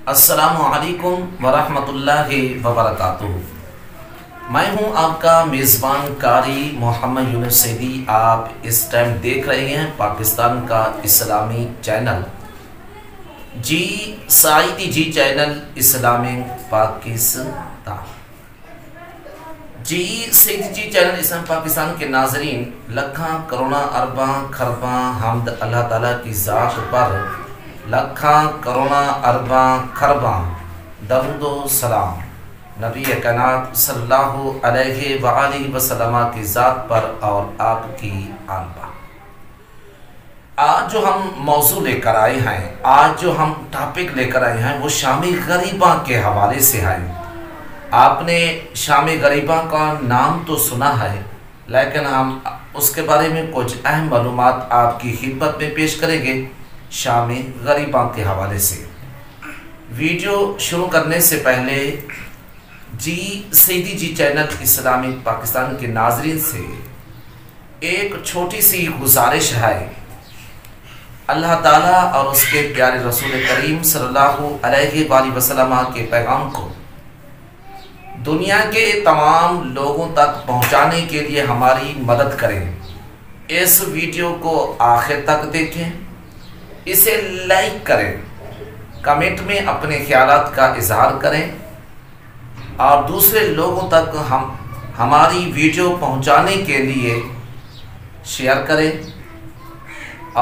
السلام علیکم ورحمۃ اللہ وبرکاتہ۔ میں ہوں آپ کا میزبان قاری محمد یونس سیدی۔ آپ اس ٹائم دیکھ رہے ہیں پاکستان کا اسلامی چینل جی سعیدی جی چینل اسلامک پاکستان۔ جی سعیدی جی چینل اسلام پاکستان کے ناظرین، لکھاں کروڑاں ارباں خرباں حمد اللہ تعالیٰ کی ذات پر، لکھاں کروڑاں ارباں خرباں درود و سلام نبی کائنات صلی اللہ علیہ وآلہ وسلم کی ذات پر اور آپ کی آل پر۔ آج جو ہم موضوع لے کر آئے ہیں، آج جو ہم ٹاپک لے کر آئے ہیں، وہ شام غریباں کے حوالے سے ہے۔ آپ نے شام غریباں کا نام تو سنا ہے، لیکن ہم اس کے بارے میں کچھ اہم معلومات آپ کی خدمت میں پیش کریں گے شام غریباں کے حوالے سے۔ ویڈیو شروع کرنے سے پہلے جی سعیدی جی چینل اسلامک پاکستان کے ناظرین سے ایک چھوٹی سی گزارش ہے۔ اللہ تعالیٰ اور اس کے پیارے رسول کریم صلی اللہ علیہ وآلہ وسلم کے پیغام کو دنیا کے تمام لوگوں تک پہنچانے کے لیے ہماری مدد کریں۔ اس ویڈیو کو آخر تک دیکھیں، اسے لائک کریں، کمنٹ میں اپنے خیالات کا اظہار کریں اور دوسرے لوگوں تک ہماری ویڈیو پہنچانے کے لیے شیئر کریں۔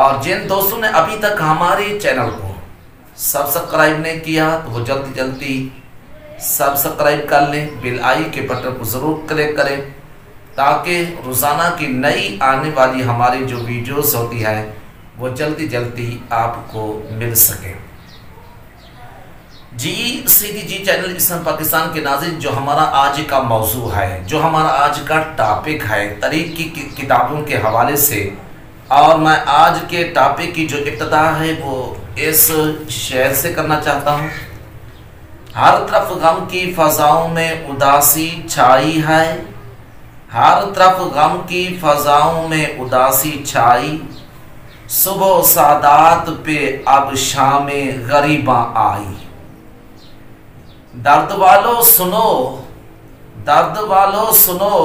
اور جن دوستوں نے ابھی تک ہمارے چینل کو سبسکرائب نہیں کیا تو وہ جلدی جلدی سبسکرائب کر لیں، بیل آئی کے بٹن کو ضرور کلک کریں تاکہ روزانہ کی نئی آنے والی ہماری جو ویڈیوز ہوتی ہے وہ جلدی جلدی آپ کو مل سکے۔ جی سعیدی جی چینل اسلام پاکستان کے ناظرین، جو ہمارا آج کا موضوع ہے، جو ہمارا آج کا ٹاپک ہے تاریخ کی کتابوں کے حوالے سے، اور میں آج کے ٹاپک کی جو ابتدا ہے وہ اس شعر سے کرنا چاہتا ہوں۔ ہر طرف غم کی فضاؤں میں اداسی چھائی ہے، ہر طرف غم کی فضاؤں میں اداسی چھائی، صبح و سعادات پہ اب شام غریباں آئی۔ درد والو سنو، درد والو سنو،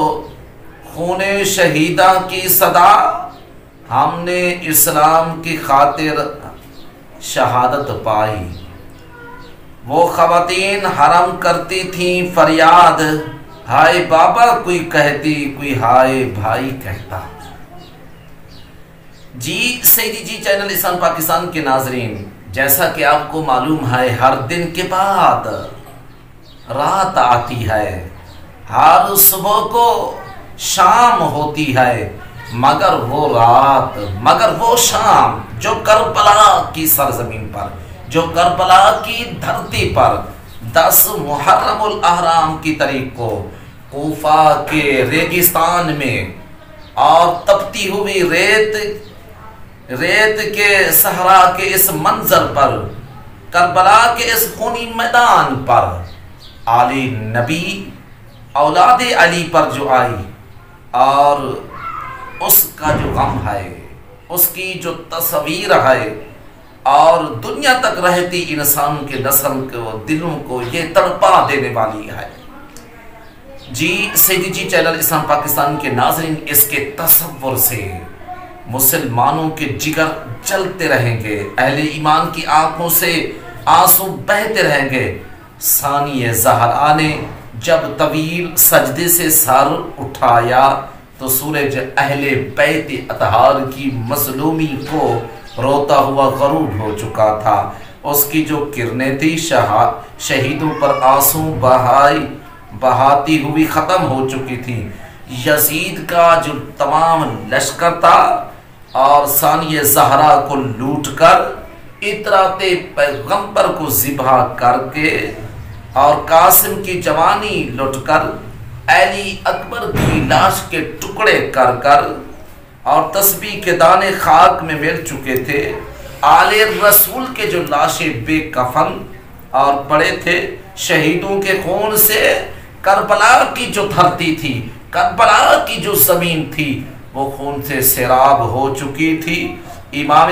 خون شہیداں کی صدا، ہم نے اسلام کی خاطر شہادت پائی۔ وہ خواتین حرم کرتی تھیں فریاد، ہائے بابا کوئی کہتی، کوئی ہائے بھائی کہتا۔ جی سعیدی جی چینل اسلام پاکستان کے ناظرین، جیسا کہ آپ کو معلوم ہے، ہر دن کے بعد رات آتی ہے، ہر صبح کو شام ہوتی ہے، مگر وہ رات، مگر وہ شام جو کربلا کی سرزمین پر، جو کربلا کی دھرتی پر 10 محرم الاحرام کی تاریخ کو کوفہ کے ریگستان میں اور تپتی ہوئی ریت کے صحرا کے اس منظر پر، کربلا کے اس خونی میدان پر علی نبی اولاد علی پر جو آئی، اور اس کا جو غم ہے، اس کی جو تصویر ہے، اور دنیا تک رہتی انسان کے نسل کو، دلوں کو یہ تڑپا دینے والی ہے۔ جی سعیدی جی چینل اسلام پاکستان کے ناظرین، اس کے تصور سے مسلمانوں کے جگر جلتے رہیں گے، اہل ایمان کی آنکھوں سے آنسو بہتے رہیں گے۔ ثانی زہرا نے جب طویل سجدے سے سر اٹھایا تو سورج اہل بیت اطہار کی مظلومی کو روتا ہوا غروب ہو چکا تھا۔ اس کی جو کرنیں تھی شہیدوں پر آنسو بہاتی ہوئی ختم ہو چکی تھی۔ یزید کا جو تمام لشکر تھا اور ثانی زہرا کو لوٹ کر، اطراط پیغمبر کو ذبح کر کے اور قاسم کی جوانی لٹ کر، علی اکبر کی لاش کے ٹکڑے کر کر اور تسبیح کے دانے خاک میں مل چکے تھے، آل رسول کے جو لاشیں بے کفن اور پڑے تھے، شہیدوں کے خون سے کربلا کی جو دھرتی تھی، کربلا کی جو زمین تھی، وہ خون سے سیراب ہو چکی تھی۔ امام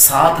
7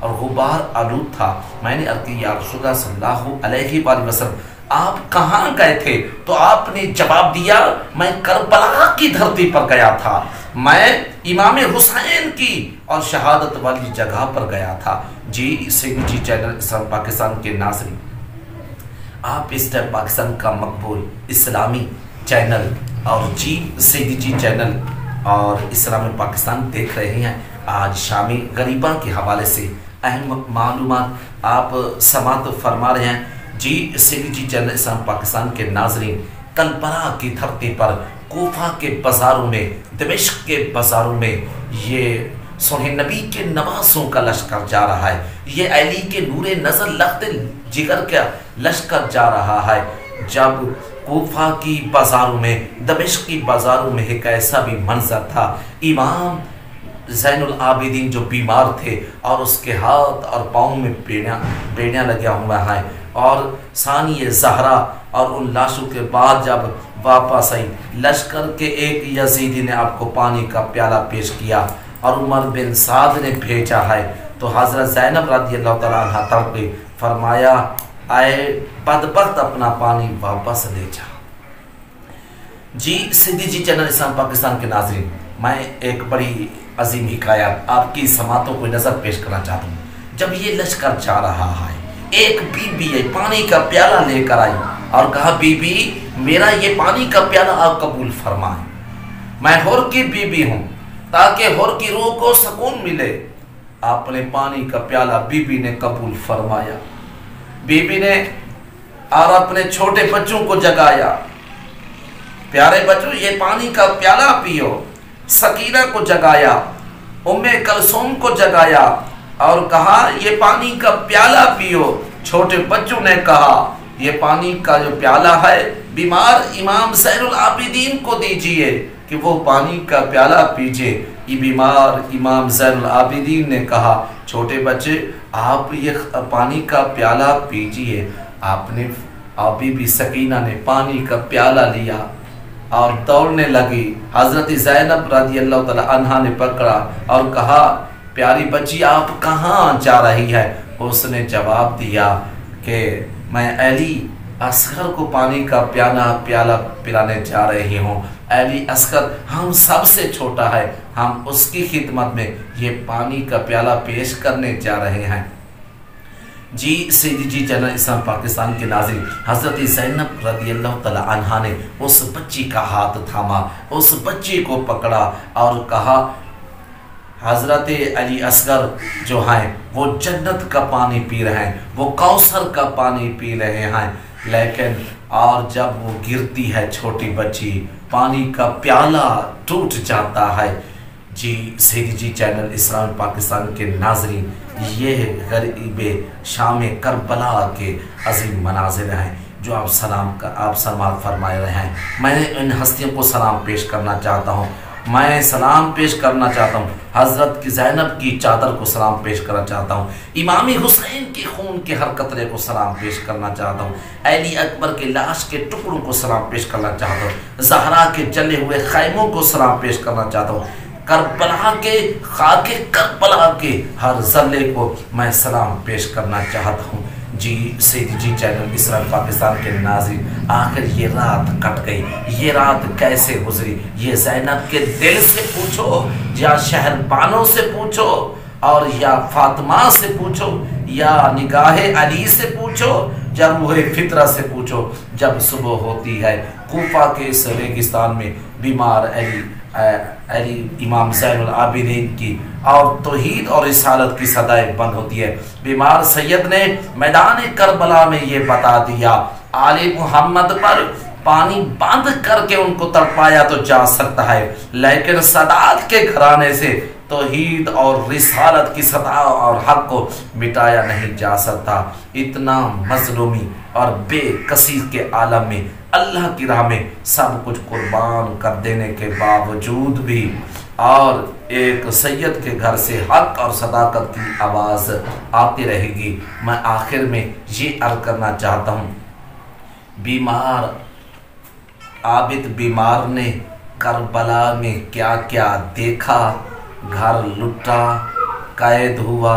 اور غبار آلود تھا۔ میں نے عرض کی یا رسول اللہ صلی اللہ علیہ وآلہ وسلم آپ کہاں گئے تھے؟ تو آپ نے جواب دیا میں کربلا کی دھرتی پر گیا تھا، میں امام حسین کی اور شہادت والی جگہ پر گیا تھا۔ جی سیدی جی چینل اسلام پاکستان کے ناظرین، آپ اس ٹائم پاکستان کا مقبول اسلامی چینل اور جی سیدی جی چینل اور اسلام پاکستان دیکھ رہے ہیں۔ آج شامی غریباں کے حوالے سے اہم معلومات آپ سماعت فرما رہے ہیں۔ جی سیدی جی چینل اسلام پاکستان کے ناظرین، کربلا کی دھرتی پر کوفہ کے بازاروں میں، دمشق کے بازاروں میں یہ سونے نبی کے نواسوں کا لشکر جا رہا ہے، یہ علی کے نور نظر لخت جگر کا لشکر جا رہا ہے۔ جب کوفہ کی بازاروں میں، دمشق کی بازاروں میں ایک ایسا بھی منظر تھا، امام زین العابدین جو بیمار تھے اور اس کے ہاتھ اور پاؤں میں بیڑیاں لگیا ہوا ہے، اور ثانی زہرا اور ان لاشوں کے بعد جب واپس آئی، لشکر کے ایک یزیدی نے آپ کو پانی کا پیالہ پیش کیا اور عمر بن سعد نے بھیجا ہے، تو حضرت زینب رضی اللہ تعالیٰ عنہ تڑپے، فرمایا اے بدبخت اپنا پانی واپس لے جا۔ جی سیدی جی چینل اسلام پاکستان کے ناظرین، میں ایک بڑی عظیم حکایت آپ کی سماعتوں کو نظر پیش کرنا چاہتا ہوں۔ جب یہ لشکر جا رہا ہے، ایک بی بی پانی کا پیالہ لے کر آئی اور کہا بی بی میرا یہ پانی کا پیالہ آپ قبول فرمائیں، میں حور کی بی بی ہوں، تاکہ حور کی روح کو سکون ملے۔ آپ نے پانی کا پیالہ بی بی نے قبول فرمایا، بی بی نے اور اپنے چھوٹے بچوں کو جگایا، پیارے بچوں یہ پانی کا پیالہ پیو۔ سکینہ کو جگایا، ام کلثوم کو جگایا اور کہا یہ پانی کا پیالہ پیو۔ چھوٹے بچوں نے کہا یہ پانی کا جو پیالہ ہے بیمار امام زین العابدین کو دیجئے کہ وہ پانی کا پیالہ پیجئے۔ یہ بیمار امام زین العابدین نے کہا چھوٹے بچے آپ یہ پانی کا پیالہ پیجئے۔ آپ نے بی بی سکینہ نے پانی کا پیالہ لیا اور دوڑنے لگی۔ حضرت زینب رضی اللہ تعالی عنہا نے پکڑا اور کہا پیاری بچی آپ کہاں جا رہی ہے؟ اس نے جواب دیا کہ میں علی اصغر کو پانی کا پیالہ پلانے جا رہی ہوں۔ علی اصغر ہم سب سے چھوٹا ہے، ہم اس کی خدمت میں یہ پانی کا پیالہ پیش کرنے جا رہے ہیں۔ جی سیدی جی چینل اسلام پاکستان کے ناظرین، حضرت زینب رضی اللہ تعالی عنہا نے اس بچی کا ہاتھ تھاما، اس بچی کو پکڑا اور کہا حضرت علی اصغر جو ہیں وہ جنت کا پانی پی رہے ہیں، وہ کوثر کا پانی پی رہے ہیں، لیکن اور جب وہ گرتی ہے چھوٹی بچی پانی کا پیالہ ٹوٹ جاتا ہے۔ جی سیدی جی چینل اسلام پاکستان کے ناظرین، یہ غریب شام کربلا کے عظیم مناظر ہیں جو آپ سلام فرمائے رہے ہیں۔ میں ان ہستیوں کو سلام پیش کرنا چاہتا ہوں، میں سلام پیش کرنا چاہتا ہوں، حضرت کی زینب کی چادر کو سلام پیش کرنا چاہتا ہوں، امام حسین کی خون کے ہر قطرے کو سلام پیش کرنا چاہتا ہوں، علی اکبر کے لاش کے ٹکڑوں کو سلام پیش کرنا چاہتا ہوں، زہرا کے جلے ہوئے خیموں کو سلام پیش کرنا چاہتا ہوں، کربلا کے خاک کربلا کے ہر ذرے کو میں سلام پیش کرنا چاہتا ہوں۔ جی سیدی جی چینل اسلام پاکستان کے ناظرین، آخر یہ رات کٹ گئی، یہ رات کیسے گزری؟ یہ زینب کے دل سے پوچھو یا شہربانوں سے پوچھو اور یا فاطمہ سے پوچھو یا نگاہ علی سے پوچھو یا روح فطرہ سے پوچھو، جب صبح ہوتی ہے کوفہ کے اس ریگستان میں بیمار علی امام زین العابدین کی اور توحید اور رسالت کی صدائیں بند ہوتی ہے۔ بیمار سید نے میدان کربلا میں یہ بتا دیا آل محمد پر پانی بند کر کے ان کو تڑپایا تو جا سکتا ہے، لیکن سادات کے گھرانے سے توحید اور رسالت کی صدا اور حق کو مٹایا نہیں جا سکتا۔ اتنا مظلومی اور بے کسی کے عالم میں اللہ کی راہ میں سب کچھ قربان کر دینے کے باوجود بھی اور ایک سید کے گھر سے حق اور صداقت کی آواز آتی رہے گی۔ میں آخر میں یہ عرض کرنا چاہتا ہوں، بیمار عابد بیمار نے کربلا میں کیا کیا دیکھا، گھر لٹا، قید ہوا،